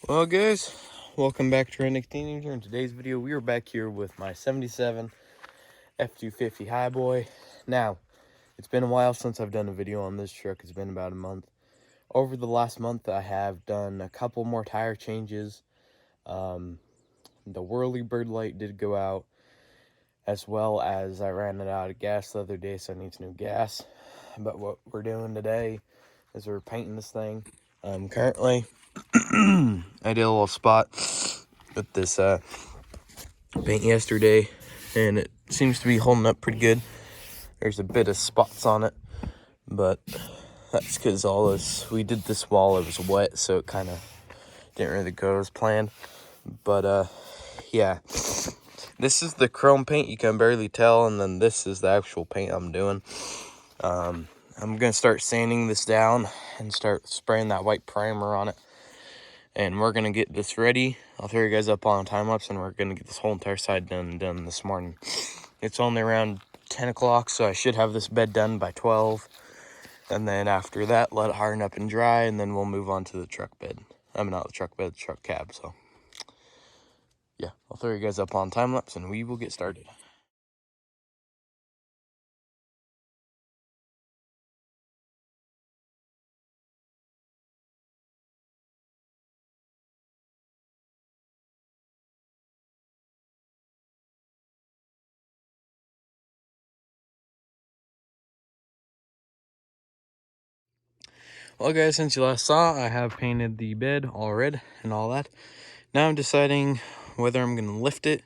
Well, guys, welcome back to Redneck Teenager. In today's video, we are back here with my 77 f250 Highboy. Now, it's been a while since I've done a video on this truck. It's been about a month. Over the last month, I have done a couple more tire changes. The whirly bird light did go out, as well as I ran it out of gas the other day, so I need some new gas. But what we're doing today is we're painting this thing. Currently, I did a little spot with this paint yesterday, and it seems to be holding up pretty good. There's a bit of spots on it, but that's because we did this while it was wet, so it kind of didn't really go as planned. But yeah, this is the chrome paint, you can barely tell, and then this is the actual paint I'm doing. I'm gonna start sanding this down and start spraying that white primer on it, and we're gonna get this ready. I'll throw you guys up on a time lapse, and we're gonna get this whole entire side done this morning. It's only around 10 o'clock, so I should have this bed done by 12, and then after that let it harden up and dry, and then we'll move on to the truck bed. I mean, not the truck bed, the truck cab. So yeah, I'll throw you guys up on time lapse and we will get started. Well, guys, since you last saw, I have painted the bed all red and all that. Now I'm deciding whether I'm going to lift it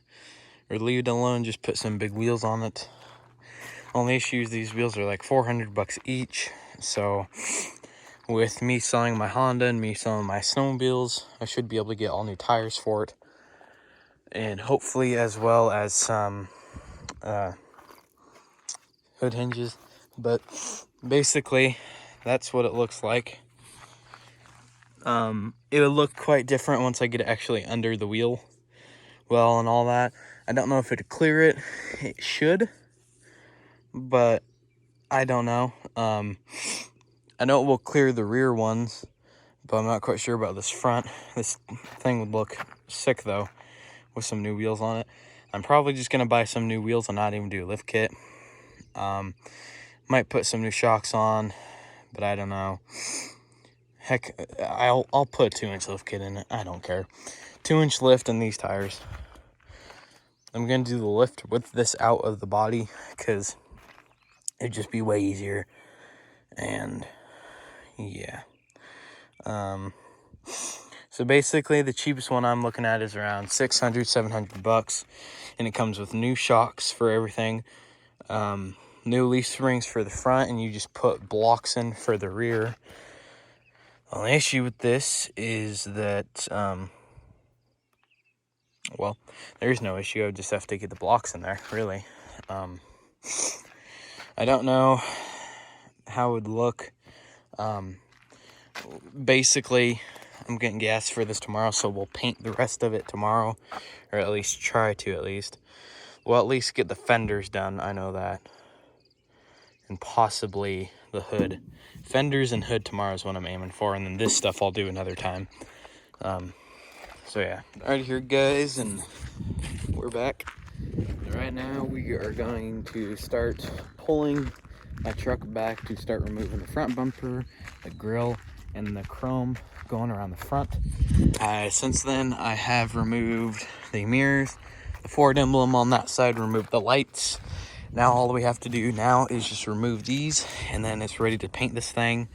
or leave it alone, just put some big wheels on it. Only issue is these wheels are like $400 each. So with me selling my Honda and me selling my snowmobiles, I should be able to get all new tires for it. And hopefully as well as some hood hinges. But basically, that's what it looks like. It'll look quite different once I get it actually under the wheel well and all that. I don't know if it'll clear it. It should, but I don't know. I know it will clear the rear ones, but I'm not quite sure about this front. This thing would look sick though with some new wheels on it. I'm probably just gonna buy some new wheels and not even do a lift kit. Might put some new shocks on, but I don't know. Heck, I'll put a 2-inch lift kit in it. I don't care. 2-inch lift in these tires. I'm gonna do the lift with this out of the body because it'd just be way easier. And yeah. So basically the cheapest one I'm looking at is around $600-700, and it comes with new shocks for everything, new leaf springs for the front, and you just put blocks in for the rear. The only issue with this is that well, there's no issue. I just have to get the blocks in there, really. I don't know how it would look. Basically, I'm getting gas for this tomorrow, so we'll paint the rest of it tomorrow, or at least try to at least. We'll at least get the fenders done, I know that. And possibly the hood. Fenders and hood tomorrow is what I'm aiming for, and then this stuff I'll do another time. So yeah, alright here guys, and we're back. Right now we are going to start pulling my truck back to start removing the front bumper, the grill, and the chrome going around the front. Since then I have removed the mirrors, the Ford emblem on that side, removed the lights. Now all we have to do now is just remove these, and then it's ready to paint this thing.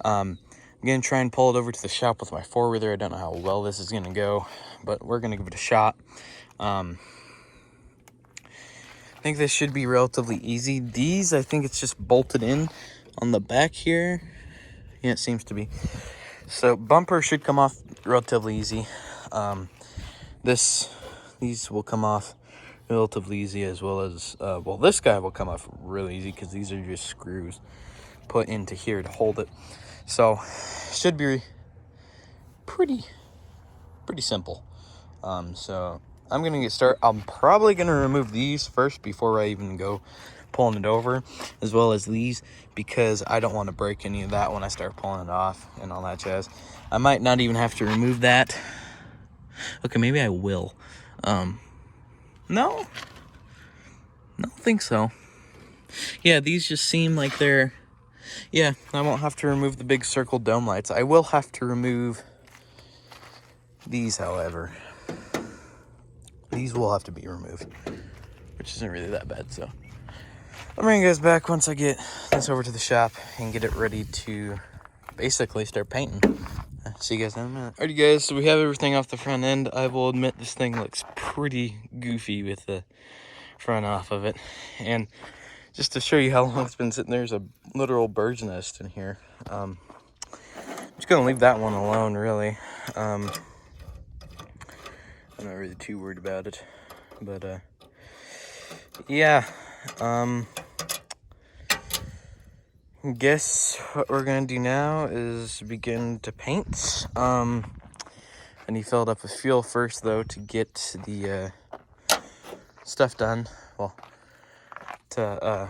I'm gonna try and pull it over to the shop with my four-wheeler. I don't know how well this is gonna go, but we're gonna give it a shot. I think this should be relatively easy. These, I think it's just bolted in on the back here. Yeah, it seems to be. So bumper should come off relatively easy. These will come off relatively easy, as well as well, this guy will come off really easy because these are just screws put into here to hold it. So should be pretty simple. So I'm gonna get started. I'm probably gonna remove these first before I even go pulling it over, as well as these, because I don't want to break any of that when I start pulling it off and all that jazz. I might not even have to remove that. Okay, maybe I will. No, I don't think so. Yeah, these just seem like they're, yeah, I won't have to remove the big circle dome lights. I will have to remove these, however. These will have to be removed, which isn't really that bad, so. I'll bring you guys back once I get this over to the shop and get it ready to basically start painting. See you guys in a minute. Alrighty guys, so we have everything off the front end. I will admit this thing looks pretty goofy with the front off of it. And just to show you how long it's been sitting, there's a literal bird's nest in here. I'm just gonna leave that one alone, really. I'm not really too worried about it, but yeah. Guess what we're gonna do now is begin to paint. I need filled up with fuel first, though, to get the stuff done. Well, to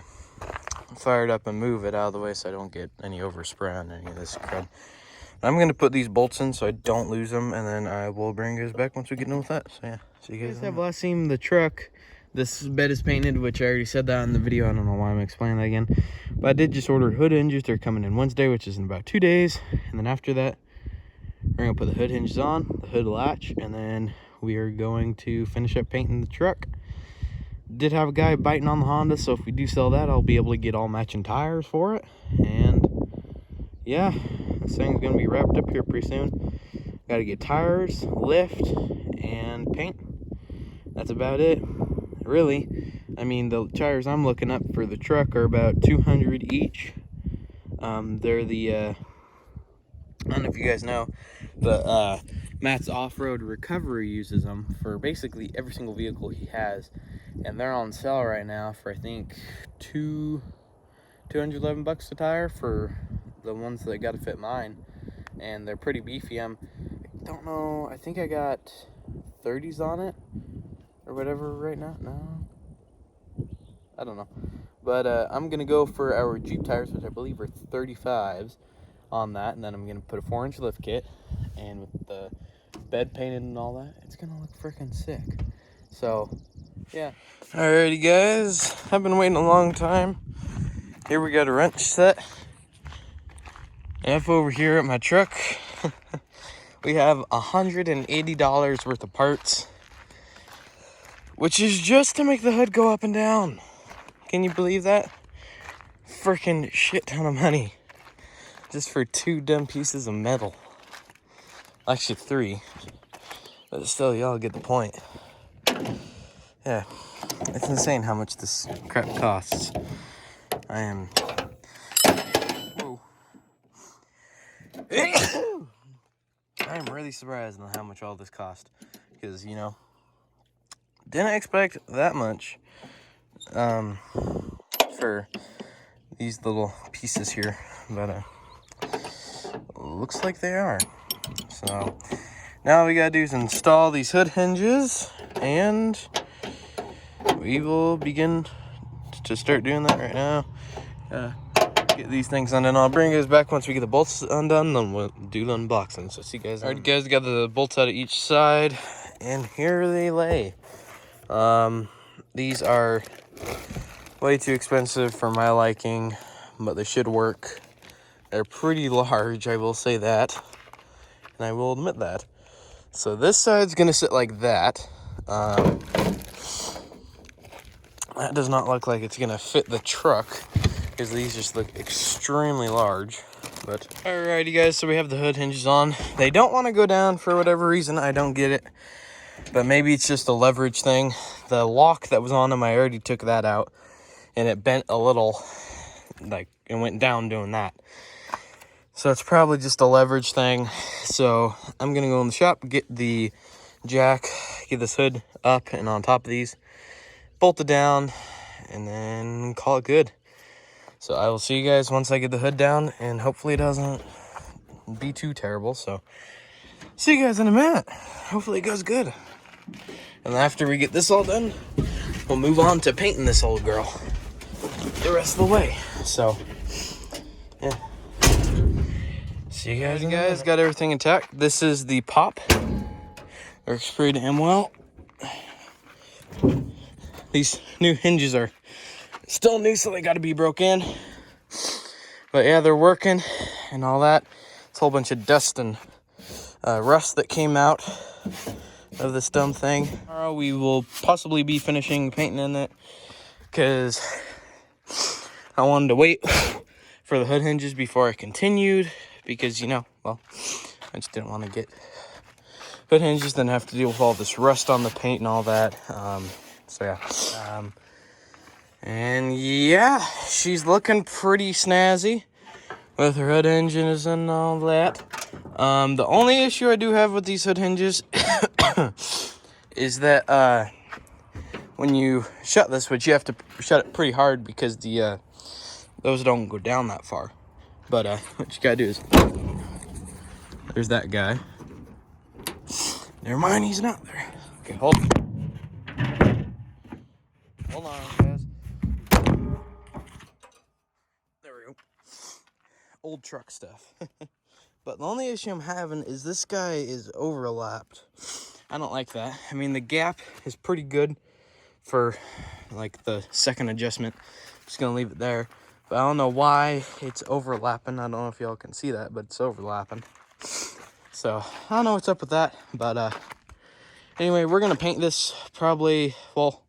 fire it up and move it out of the way so I don't get any overspray on any of this crud. I'm gonna put these bolts in so I don't lose them, and then I will bring you guys back once we get done with that. So yeah, see you guys. Have last seen the truck. This bed is painted, which I already said that in the video. I don't know why I'm explaining that again. But I did just order hood hinges. They're coming in Wednesday, which is in about 2 days. And then after that, we're going to put the hood hinges on, the hood latch, and then we are going to finish up painting the truck. Did have a guy biting on the Honda, so if we do sell that, I'll be able to get all matching tires for it. And yeah, this thing's going to be wrapped up here pretty soon. Got to get tires, lift, and paint. That's about it. Really, I mean, the tires I'm looking up for the truck are about 200 each. They're the I don't know if you guys know, but Matt's Off-Road Recovery uses them for basically every single vehicle he has, and they're on sale right now for, I think, $211 a tire for the ones that got to fit mine, and they're pretty beefy. I don't know, I think I got 30s on it or whatever right now. No, I don't know, but I'm gonna go for our Jeep tires, which I believe are 35s on that, and then I'm gonna put a 4-inch lift kit, and with the bed painted and all that, it's gonna look freaking sick. So yeah, alrighty guys, I've been waiting a long time. Here we got a wrench set. F over here at my truck. We have $180 worth of parts, which is just to make the hood go up and down. Can you believe that? Freaking shit ton of money. Just for 2 dumb pieces of metal. Actually 3. But still, y'all get the point. Yeah. It's insane how much this crap costs. I am... Whoa. I am really surprised on how much all this cost. Because, you know, didn't expect that much for these little pieces here, but looks like they are. So now all we gotta do is install these hood hinges, and we will begin to start doing that right now. Get these things undone. I'll bring you guys back once we get the bolts undone, then we'll do the unboxing. So see you guys. Alright guys, got the bolts out of each side, and here they lay. These are way too expensive for my liking, but they should work. They're pretty large, I will say that, and I will admit that. So this side's gonna sit like that. That does not look like it's gonna fit the truck, because these just look extremely large. But alrighty guys, so we have the hood hinges on. They don't want to go down for whatever reason. I don't get it, but maybe it's just a leverage thing. The lock that was on them, I already took that out, and it bent a little, like it went down doing that. So it's probably just a leverage thing. So I'm gonna go in the shop, get the jack, get this hood up and on top of these, bolt it down, and then call it good. So I will see you guys once I get the hood down, and hopefully it doesn't be too terrible. So see you guys in a minute. Hopefully it goes good. And after we get this all done, we'll move on to painting this old girl. the rest of the way. So, yeah. See you guys. Guys, got everything intact. This is the pop. Works pretty damn well. These new hinges are still new, so they got to be broke in. But yeah, they're working and all that. It's a whole bunch of dust and rust that came out of this dumb thing. Tomorrow we will possibly be finishing painting in it because I wanted to wait for the hood hinges before I continued because, you know, well, I just didn't want to get hood hinges, then have to deal with all this rust on the paint and all that. So yeah. And yeah, she's looking pretty snazzy with her hood hinges and all that. The only issue I do have with these hood hinges is that when you shut this, which you have to shut it pretty hard because the those don't go down that far. But what you gotta do is, there's that guy. Never mind, he's not there. Okay, hold on, guys. There we go. Old truck stuff. But the only issue I'm having is this guy is overlapped. I don't like that. I mean, the gap is pretty good for like the second adjustment. Just gonna leave it there. But I don't know why it's overlapping. I don't know if y'all can see that, but it's overlapping. So I don't know what's up with that. But anyway, we're gonna paint this probably, well,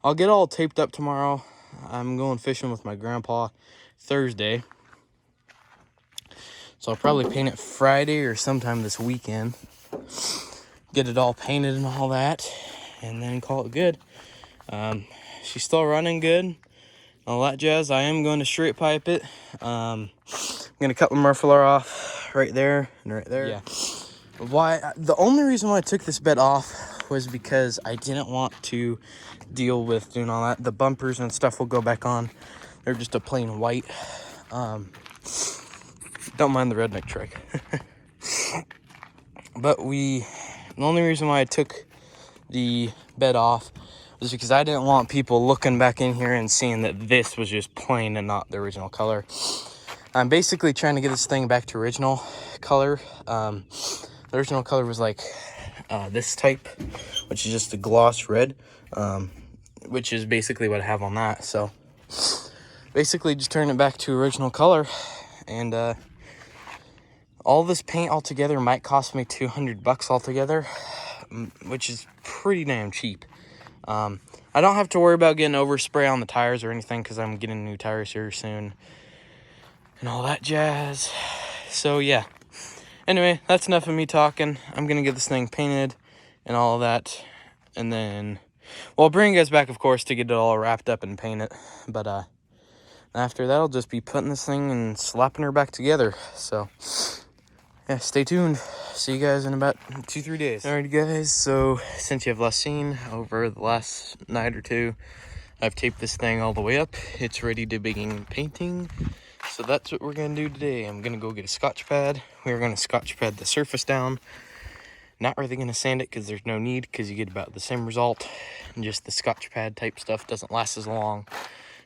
I'll get all taped up tomorrow. I'm going fishing with my grandpa Thursday. So I'll probably paint it Friday or sometime this weekend. Get it all painted and all that, and then call it good. She's still running good, all that jazz. I am going to straight pipe it. I'm gonna cut the muffler off right there and right there. Yeah. The only reason why I took this bed off was because I didn't want to deal with doing all that. The bumpers and stuff will go back on. They're just a plain white. Don't mind the redneck trick. But the only reason why I took the bed off was because I didn't want people looking back in here and seeing that this was just plain and not the original color. I'm basically trying to get this thing back to original color. The original color was like this type, which is just a gloss red, which is basically what I have on that. So basically just turn it back to original color. And all this paint altogether might cost me $200 altogether, which is pretty damn cheap. I don't have to worry about getting overspray on the tires or anything because I'm getting new tires here soon and all that jazz. So yeah. Anyway, that's enough of me talking. I'm gonna get this thing painted and all of that, and then, well, I'll bring you guys back, of course, to get it all wrapped up and paint it. But after that, I'll just be putting this thing and slapping her back together. So yeah, stay tuned. See you guys in about 2-3 days. Alright guys, so since you have last seen over the last night or two, I've taped this thing all the way up. It's ready to begin painting. So that's what we're gonna do today. I'm gonna go get a Scotch pad. We're gonna Scotch pad the surface down. Not really gonna sand it because there's no need, because you get about the same result. And just the Scotch pad type stuff doesn't last as long.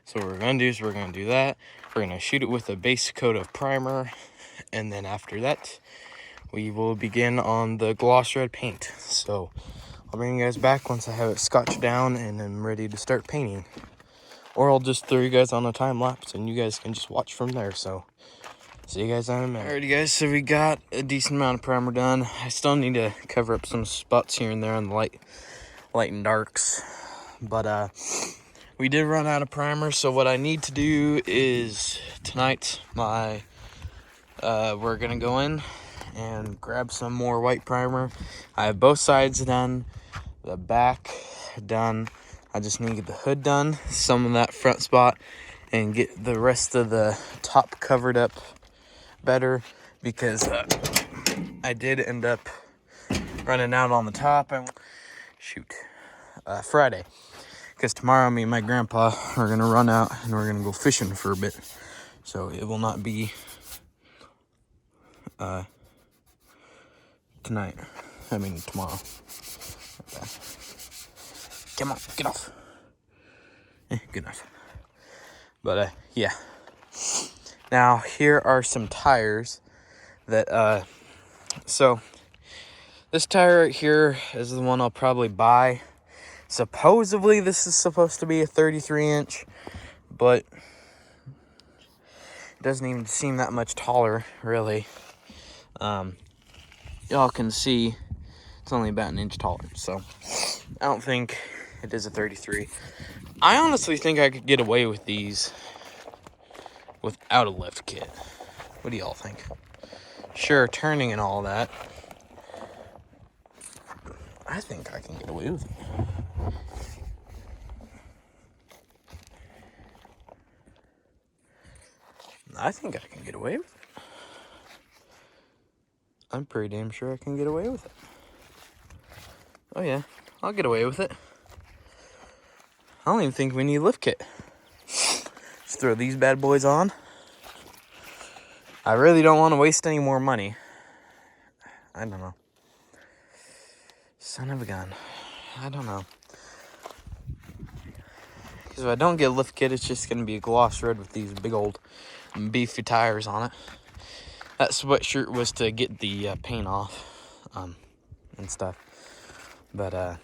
So what we're gonna do is we're gonna do that. We're gonna shoot it with a base coat of primer, and then after that, we will begin on the gloss red paint. So I'll bring you guys back once I have it scotched down and I'm ready to start painting. Or I'll just throw you guys on a time lapse and you guys can just watch from there. So see you guys in a minute. Alrighty guys, so we got a decent amount of primer done. I still need to cover up some spots here and there on the light and darks. But we did run out of primer, so what I need to do is tonight we're gonna go in and grab some more white primer. I have both sides done, the back done. I just need to get the hood done, some of that front spot, and get the rest of the top covered up better, because I did end up running out on the top and Friday, because tomorrow me and my grandpa are gonna run out and we're gonna go fishing for a bit, so it will not be tonight. I mean tomorrow. Okay. Come on, get off. Good enough. But yeah. Now here are some tires that so this tire right here is the one I'll probably buy. Supposedly this is supposed to be a 33-inch, but it doesn't even seem that much taller, really. Y'all can see it's only about an inch taller, so I don't think it is a 33. I honestly think I could get away with these without a lift kit. What do y'all think? Sure, turning and all that. I think I can get away with it. I think I can get away with it. I'm pretty damn sure I can get away with it. Oh yeah, I'll get away with it. I don't even think we need a lift kit. Just throw these bad boys on. I really don't want to waste any more money. I don't know. Son of a gun. I don't know. Because if I don't get a lift kit, it's just going to be a gloss red with these big old beefy tires on it. That sweatshirt was to get the paint off and stuff. But,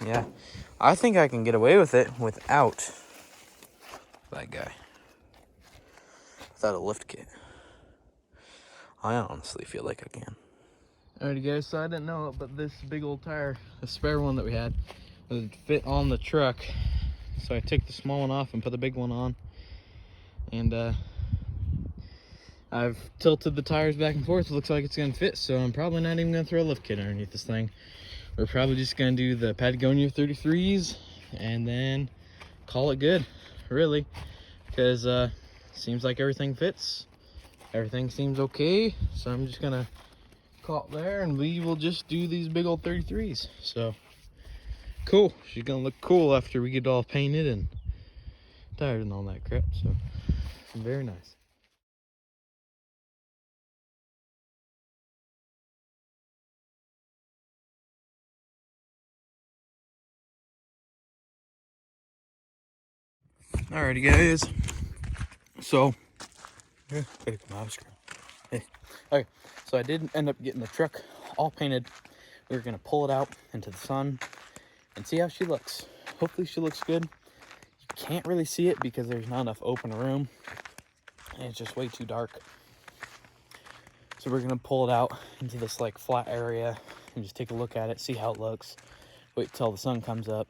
yeah. I think I can get away with it without that guy. Without a lift kit. I honestly feel like I can. Alrighty guys, so I didn't know it, but this big old tire, the spare one that we had, would fit on the truck. So I took the small one off and put the big one on. And I've tilted the tires back and forth. It looks like it's gonna fit, so I'm probably not even gonna throw a lift kit underneath this thing. We're probably just gonna do the Patagonia 33s and then call it good, really. Because seems like everything fits. Everything seems okay, so I'm just gonna call it there, and we will just do these big old 33s. So cool. She's gonna look cool after we get all painted and tired and all that crap. So very nice. Alrighty guys, so yeah, gotta come out. Hey. Okay, so I did end up getting the truck all painted. We were gonna pull it out into the sun and see how she looks. Hopefully she looks good. You can't really see it because there's not enough open room and it's just way too dark. So we're gonna pull it out into this like flat area and just take a look at it, see how it looks. Wait till the sun comes up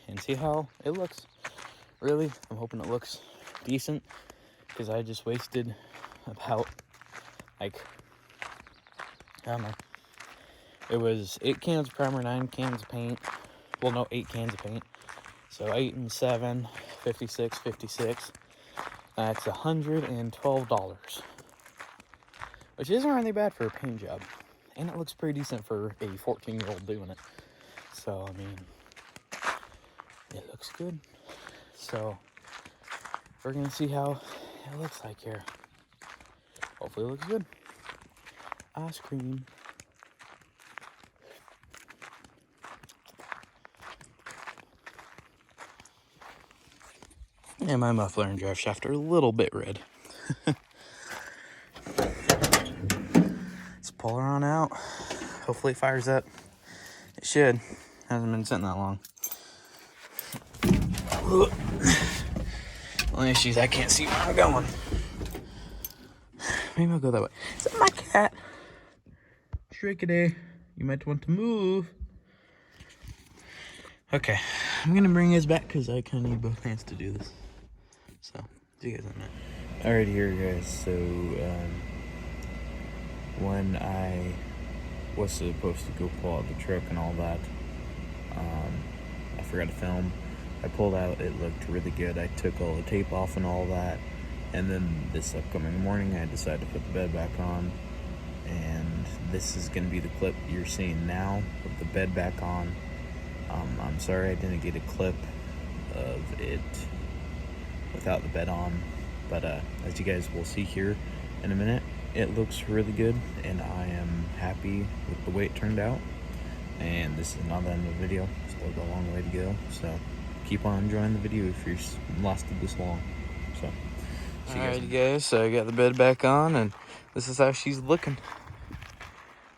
and see how it looks. Really, I'm hoping it looks decent because I just wasted about, like, I don't know. It was 8 cans of primer, 9 cans of paint. Well, no, 8 cans of paint. So 8 and 7, 56, 56. That's $112. Which isn't really bad for a paint job. And it looks pretty decent for a 14-year-old doing it. So, I mean, it looks good. So, we're going to see how it looks like here. Hopefully it looks good. Ice cream. And my muffler and drive shaft are a little bit red. Let's pull her on out. Hopefully it fires up. It should. Hasn't been sitting that long. Only issue is I can't see where I'm going. Maybe I'll go that way. Is that my cat? Shrinkity, you might want to move. Okay, I'm gonna bring his back because I kind of need both hands to do this. So, see you guys in a minute. Alright, here guys. So, when I was supposed to go pull out the truck and all that, I forgot to film. I pulled out, it looked really good. I took all the tape off and all that. And then this upcoming morning, I decided to put the bed back on. And this is going to be the clip you're seeing now with the bed back on. I'm sorry I didn't get a clip of it without the bed on. But as you guys will see here in a minute, it looks really good. And I am happy with the way it turned out. And this is not the end of the video. Still got a long way to go. So keep on enjoying the video if you're lasted this long. So, alright guys, so I got the bed back on, and this is how she's looking.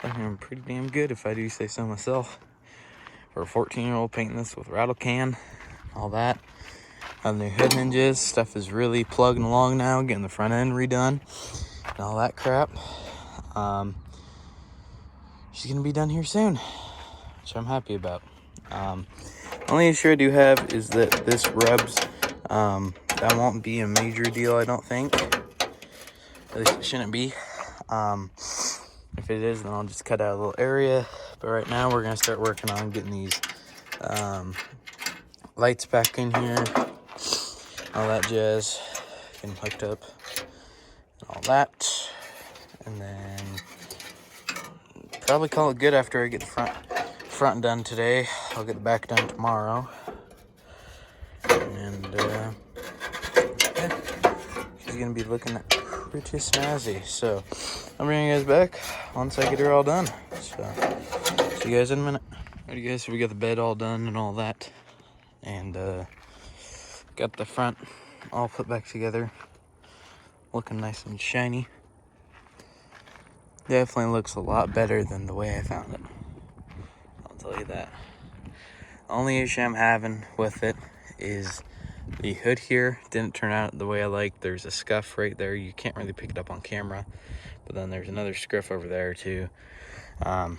Looking pretty damn good, if I do say so myself. For a 14-year-old, painting this with rattle can, all that. Have new hood hinges, stuff is really plugging along now, getting the front end redone, and all that crap. She's gonna be done here soon, which I'm happy about. Only issue I do have is that this rubs. That won't be a major deal, I don't think. At least it shouldn't be. If it is, then I'll just cut out a little area. But right now, we're gonna start working on getting these lights back in here, all that jazz, getting hooked up, and all that. And then probably call it good after I get the front done today. I'll get the back done tomorrow. And yeah, she's gonna be looking pretty snazzy. So I'll bring you guys back once I get her all done. So see you guys in a minute. Alright guys, so we got the bed all done and all that, and got the front all put back together, looking nice and shiny. Definitely looks a lot better than the way I found it, I'll tell you that. The only issue I'm having with it is the hood here didn't turn out the way I like. There's a scuff right there. You can't really pick it up on camera, but then there's another scuff over there too. But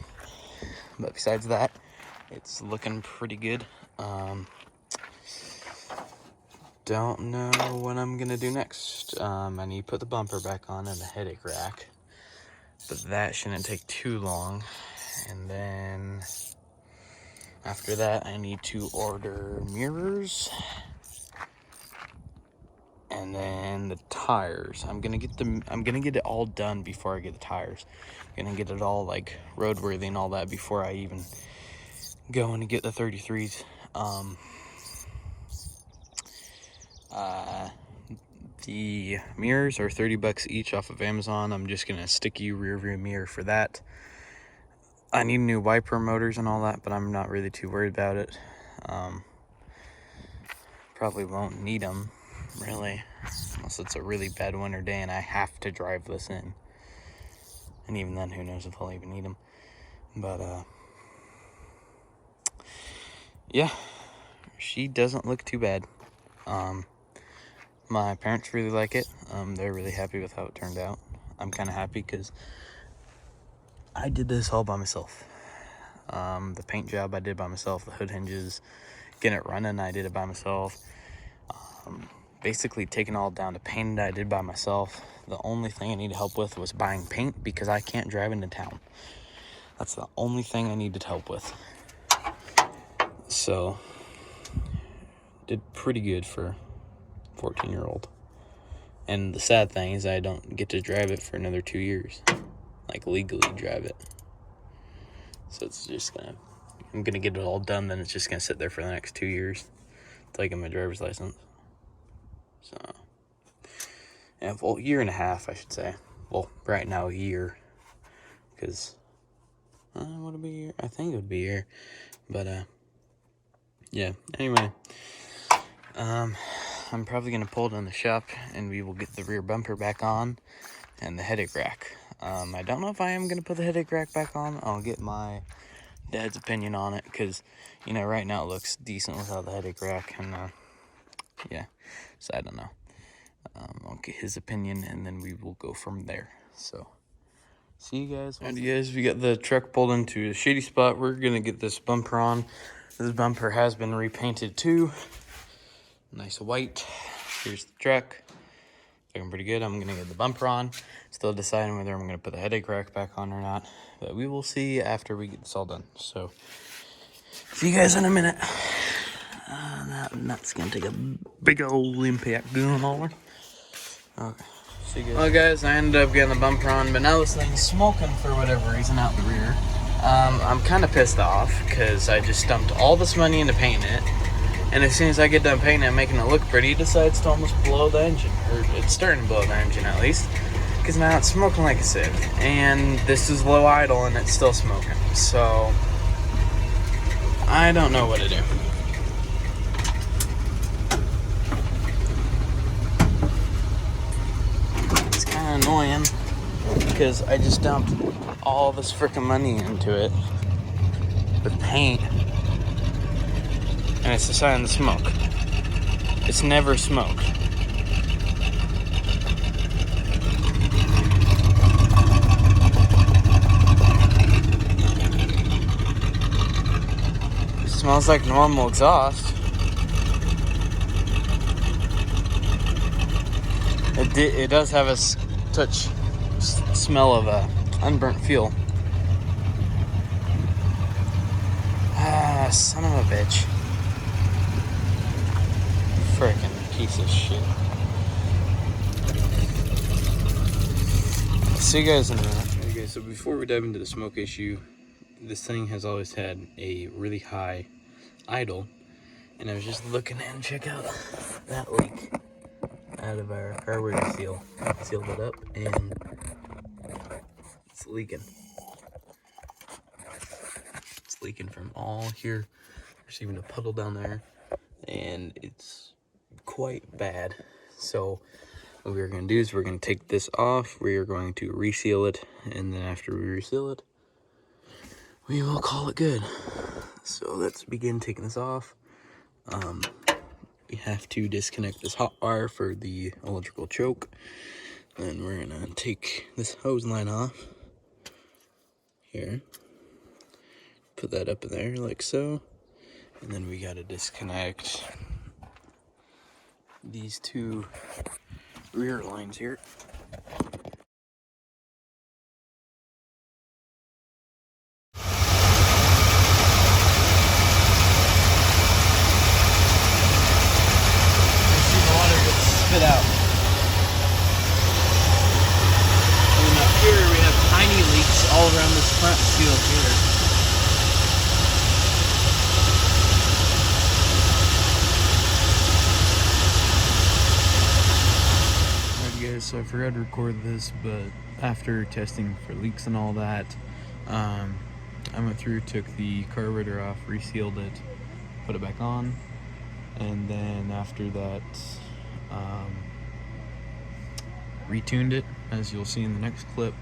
besides that, it's looking pretty good. Don't know what I'm gonna do next. I need to put the bumper back on and the headache rack, but that shouldn't take too long. And then after that, I need to order mirrors, and then the tires. I'm gonna get it all done before I get the tires. I'm gonna get it all like roadworthy and all that before I even go in and get the 33s. The mirrors are 30 bucks each off of Amazon. I'm just gonna sticky rear view mirror for that. I need new wiper motors and all that, but I'm not really too worried about it. Probably won't need them, really, unless it's a really bad winter day and I have to drive this in. And even then, who knows if I'll even need them. But, yeah, she doesn't look too bad. My parents really like it. They're really happy with how it turned out. I'm kind of happy because I did this all by myself. The paint job I did by myself, the hood hinges, getting it running, I did it by myself. Basically taking it all down to paint it, I did by myself. The only thing I needed help with was buying paint because I can't drive into town. That's the only thing I needed help with. So, did pretty good for 14-year-old. And the sad thing is I don't get to drive it for another 2 years. Like, legally drive it. So it's just I'm gonna get it all done, then it's just gonna sit there for the next 2 years until I get my driver's license. So, yeah, well, year and a half, I should say. Well, right now, a year. Because, would it be a year? I think it would be a year. But, yeah, anyway. I'm probably going to pull it in the shop, and we will get the rear bumper back on and the headache rack. I don't know if I am going to put the headache rack back on. I'll get my dad's opinion on it, because, you know, right now it looks decent without the headache rack, and, yeah, so I don't know. I'll get his opinion, and then we will go from there. So, see you guys. Alright, guys, we got the truck pulled into a shady spot. We're going to get this bumper on. This bumper has been repainted, too. Nice white. Here's the truck. Looking pretty good. I'm gonna get the bumper on. Still deciding whether I'm gonna put the headache rack back on or not, but we will see after we get this all done. So, see you guys in a minute. That nut's gonna take a big old impact going over. Okay. See you guys. Well, guys, I ended up getting the bumper on, but now this thing's smoking for whatever reason out the rear. I'm kind of pissed off because I just dumped all this money into painting it. And as soon as I get done painting it and making it look pretty, it decides to almost blow the engine. Or it's starting to blow the engine, at least. Because now it's smoking like a sieve. And this is low idle and it's still smoking. So, I don't know what to do. of annoying because I just dumped all this freaking money into it with paint, and it's deciding to smoke. It's never smoked. It smells like normal exhaust. It does have a touch smell of unburnt fuel. Ah, son of a bitch. Frickin' piece of shit. See you guys in a minute. Okay, so before we dive into the smoke issue, this thing has always had a really high idle, and I was just looking and check out that leak out of our carburetor seal. Sealed it up and it's leaking. It's leaking from all here. There's even a puddle down there, and it's quite bad. So what we're going to do is we're going to take this off. We are going to reseal it, and then after we reseal it, we will call it good. So let's begin taking this off. We have to disconnect this hot wire for the electrical choke. Then we're gonna take this hose line off here, put that up in there like so, and then we gotta disconnect these two rear lines here. Spit out. And then up here we have tiny leaks all around this front seal here. Alright guys, so I forgot to record this, but after testing for leaks and all that, I went through, took the carburetor off, resealed it, put it back on, and then after that retuned it, as you'll see in the next clip.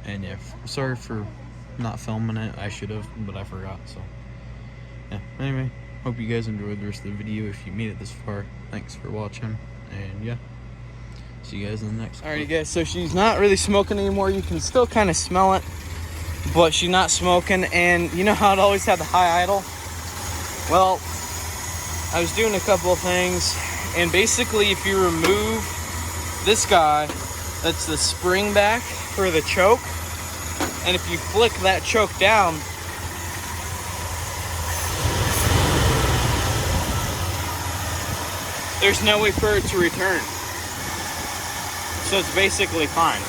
And yeah, sorry for not filming it. I should have, but I forgot. So yeah, anyway, hope you guys enjoyed the rest of the video. If you made it this far, thanks for watching, and yeah, see you guys in the next clip. Alrighty guys, so she's not really smoking anymore. You can still kind of smell it, but she's not smoking. And you know how it always had the high idle? Well, I was doing a couple of things, and basically if you remove this guy, that's the spring back for the choke, and if you flick that choke down, there's no way for it to return. So it's basically fine.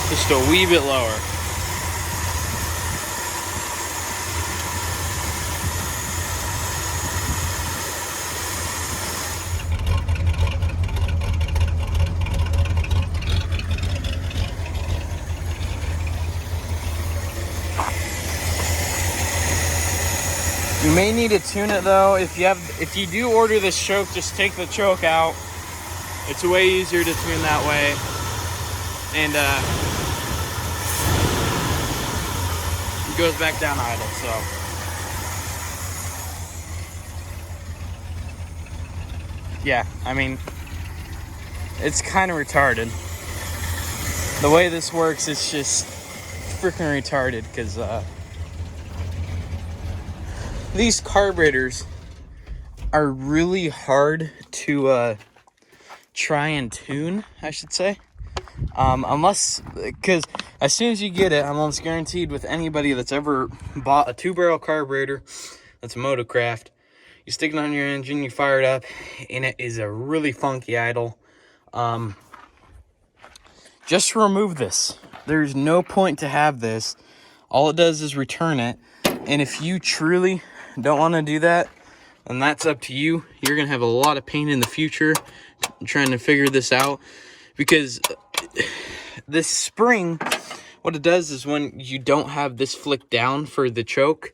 Just a wee bit lower. You may need to tune it though. If you do order this choke, just take the choke out. It's way easier to tune that way. And it goes back down idle, so. Yeah, I mean, it's kind of retarded. The way this works is just freaking retarded, because these carburetors are really hard to try and tune, I should say. Unless, because as soon as you get it, I'm almost guaranteed with anybody that's ever bought a 2-barrel carburetor that's a Motocraft, you stick it on your engine, you fire it up, and it is a really funky idle. Just remove this. There's no point to have this. All it does is return it. And if you truly don't want to do that, And that's up to you. You're gonna have a lot of pain in the future trying to figure this out, because this spring, what it does is when you don't have this flick down for the choke,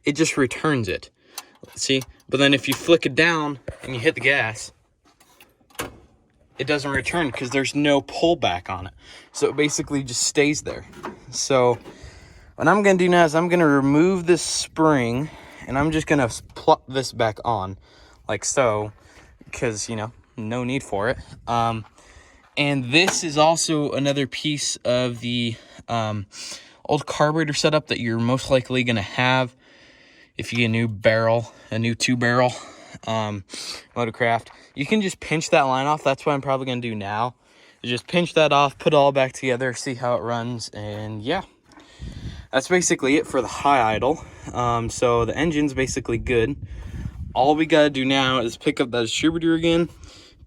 it just returns it. See? But then if you flick it down and you hit the gas, it doesn't return because there's no pullback on it. So it basically just stays there. So what I'm going to do now is I'm going to remove this spring and I'm just going to plop this back on like so, because, you know, no need for it. And this is also another piece of the old carburetor setup that you're most likely going to have if you get a new barrel, a new 2-barrel Motorcraft. You can just pinch that line off. That's what I'm probably going to do now. Just pinch that off, put it all back together, see how it runs, and yeah. That's basically it for the high idle. So the engine's basically good. All we got to do now is pick up that distributor again,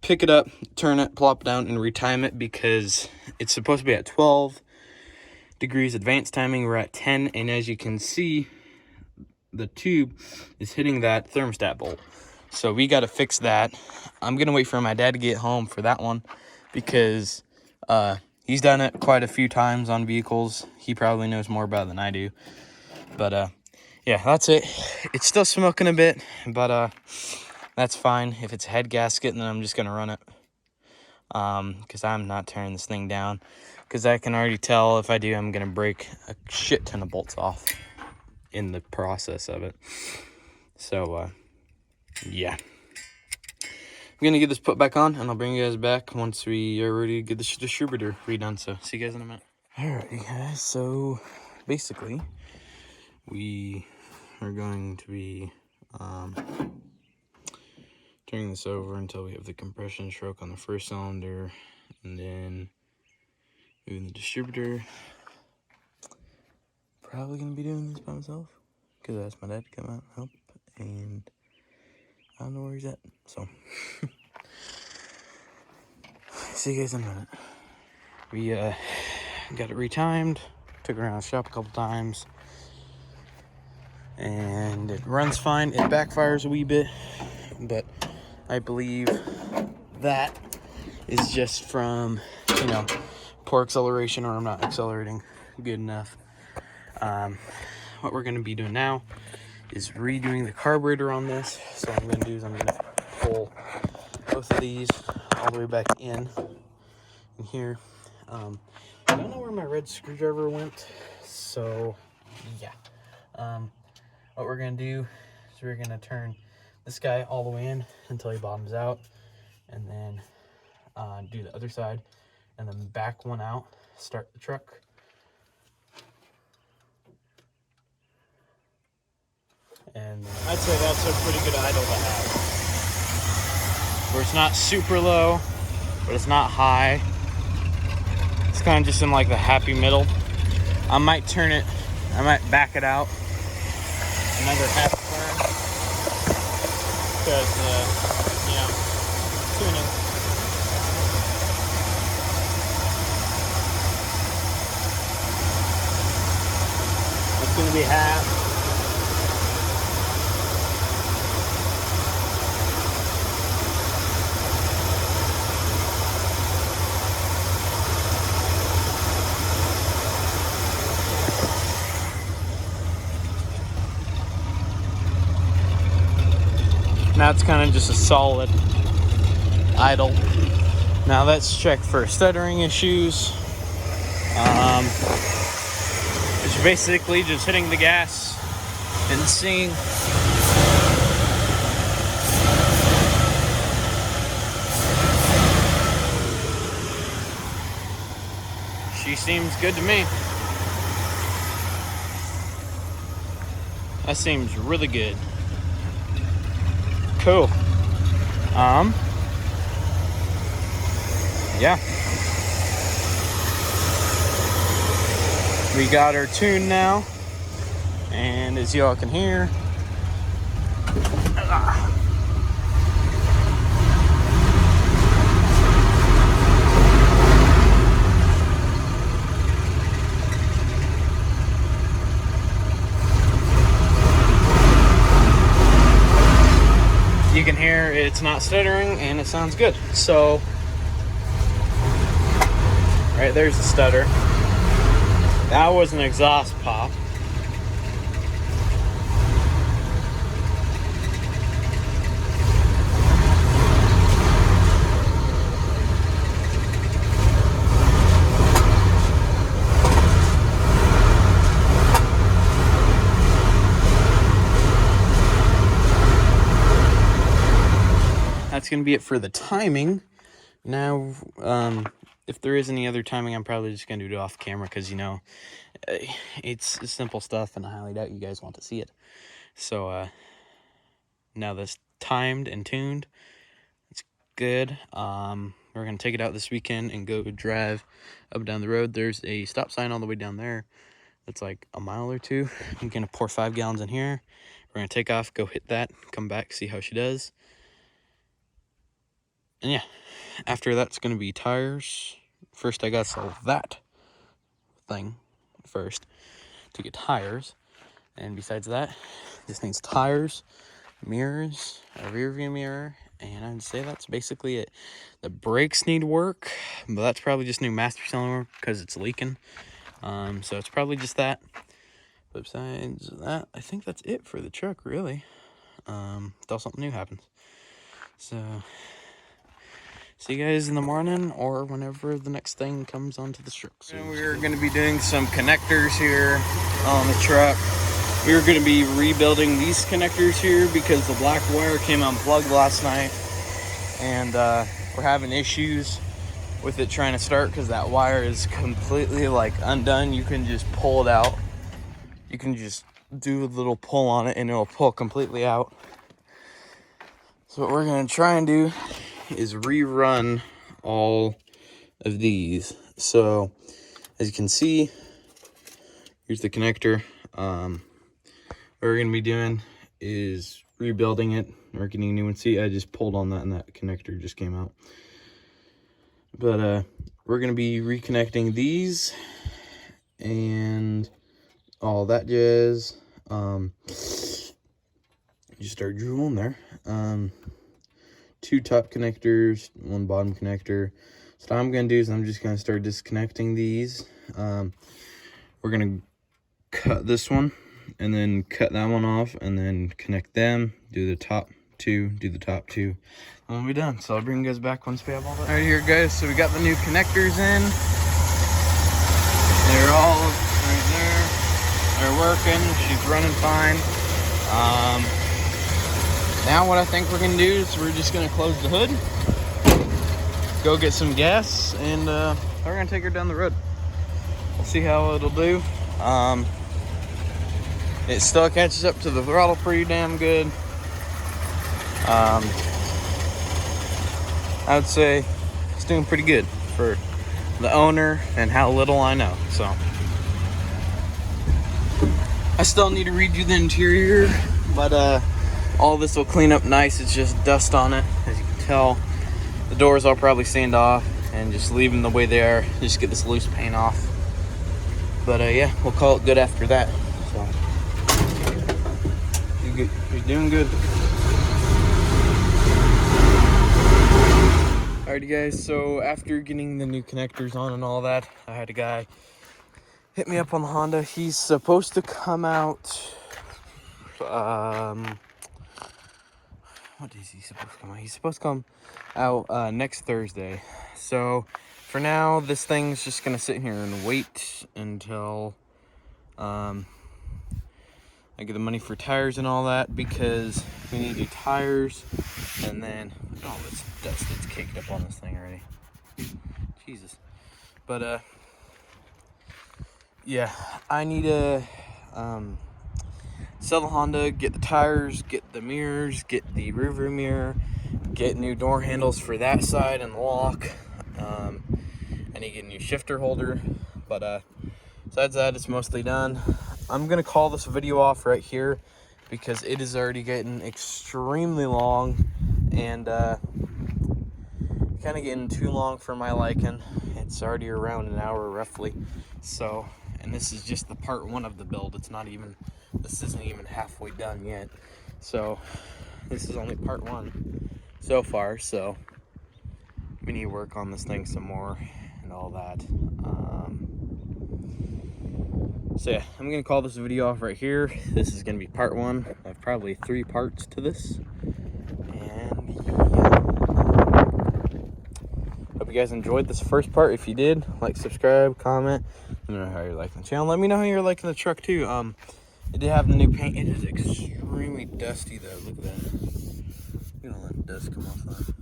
pick it up, turn it, plop it down, and retime it, because it's supposed to be at 12 degrees advanced timing. We're at 10, and as you can see, the tube is hitting that thermostat bolt. So we got to fix that. I'm going to wait for my dad to get home for that one, because he's done it quite a few times on vehicles. He probably knows more about it than I do. But yeah, that's it. It's still smoking a bit, but that's fine. If it's a head gasket, then I'm just going to run it, because I'm not tearing this thing down, because I can already tell if I do, I'm going to break a shit ton of bolts off in the process of it. So yeah, I'm gonna get this put back on, and I'll bring you guys back once we are ready to get the distributor redone. So see you guys in a minute. Alrighty guys, so basically we are going to be turning this over until we have the compression stroke on the first cylinder, and then moving the distributor. Probably gonna be doing this by myself, because I asked my dad to come out and help, and I don't know where he's at, so see you guys in a minute. We got it retimed, took it around the shop a couple times, and it runs fine. It backfires a wee bit, but I believe that is just from, you know, poor acceleration, or I'm not accelerating good enough. What we're going to be doing now is redoing the carburetor on this. So what I'm going to do is I'm going to pull both of these all the way back in here. I don't know where my red screwdriver went, so yeah. What we're going to do is we're going to turn this guy all the way in until he bottoms out, and then do the other side, and then back one out, start the truck. And I'd say that's a pretty good idle to have, where it's not super low, but it's not high. It's kind of just in like the happy middle. I might turn it, I might back it out another half turn, because you know, tuning. It's gonna be half. Now it's kind of just a solid idle. Now let's check for stuttering issues. It's basically just hitting the gas and seeing. She seems good to me. That seems really good. Cool. Yeah. We got her tuned now, and as y'all can hear, you can hear it's not stuttering and it sounds good. So, right there's the stutter. That was an exhaust pop. That's going to be it for the timing. Now, if there is any other timing, I'm probably just going to do it off camera because, you know, it's simple stuff and I highly doubt you guys want to see it. So, now that's timed and tuned. It's good. We're going to take it out this weekend and go drive up and down the road. There's a stop sign all the way down there. That's like a mile or two. I'm going to pour 5 gallons in here. We're going to take off, go hit that, come back, see how she does. And yeah, after that's going to be tires. First, I got to sell that thing first to get tires. And besides that, this needs tires, mirrors, a rear view mirror, and I'd say that's basically it. The brakes need work, but that's probably just new master cylinder because it's leaking. So it's probably just that. But besides that, I think that's it for the truck, really. Until something new happens. So, see you guys in the morning or whenever the next thing comes onto the truck. So we're going to be doing some connectors here on the truck. We were going to be rebuilding these connectors here because the black wire came unplugged last night. And we're having issues with it trying to start because that wire is completely like undone. You can just pull it out. You can just do a little pull on it and it'll pull completely out. So what we're going to try and do is rerun all of these. So as you can see, here's the connector. What we're going to be doing is rebuilding it or getting a new one. See, I just pulled on that and that connector just came out. But we're going to be reconnecting these and all that jazz. Just start drooling there. 2 top connectors, 1 bottom connector. So what I'm going to do is I'm just going to start disconnecting these. We're going to cut this one and then cut that one off and then connect them, do the top 2, do the top 2, and we'll be done. So I'll bring you guys back once we have all that. All right, here guys, so we got the new connectors in. They're all right there. They're working. She's running fine. Now what I think we're gonna do is we're just gonna close the hood, go get some gas, and we're gonna take her down the road. We'll see how it'll do. It still catches up to the throttle pretty damn good. I would say it's doing pretty good for the owner and how little I know. So I still need to redo the interior, but all this will clean up nice. It's just dust on it, as you can tell. The doors I'll probably sand off and just leave them the way they are. Just get this loose paint off. But yeah, we'll call it good after that. So you're doing good. Alrighty guys, so after getting the new connectors on and all that, I had a guy hit me up on the Honda. He's supposed to come out, what is he supposed to come out? He's supposed to come out next Thursday. So for now, this thing's just gonna sit here and wait until I get the money for tires and all that, because we need to do tires. And then, oh, this dust that's caked up on this thing already. Jesus. But yeah, I need to sell the Honda, get the tires, get the mirrors, get the rear view mirror, get new door handles for that side and the lock. I need to get a new shifter holder. But besides that, it's mostly done. I'm gonna call this video off right here because it is already getting extremely long and kind of getting too long for my liking. It's already around an hour roughly. So, and this is just the part 1 of the build. It's not even, this isn't even halfway done yet. So This is only part one so far, so we need to work on this thing some more and all that. So yeah, I'm gonna call this video off right here. This is gonna be part one. I have probably 3 parts to this. And yeah. Hope you guys enjoyed this first part. If you did, like, subscribe, comment. Let me know how you're liking the channel. Let me know how you're liking the truck too. It did have the new paint. It is extremely dusty though. Look at that. You're gonna let the dust come off that.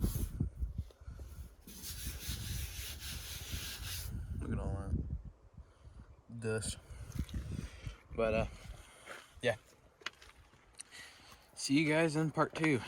Look at all that dust. But yeah. See you guys in part 2.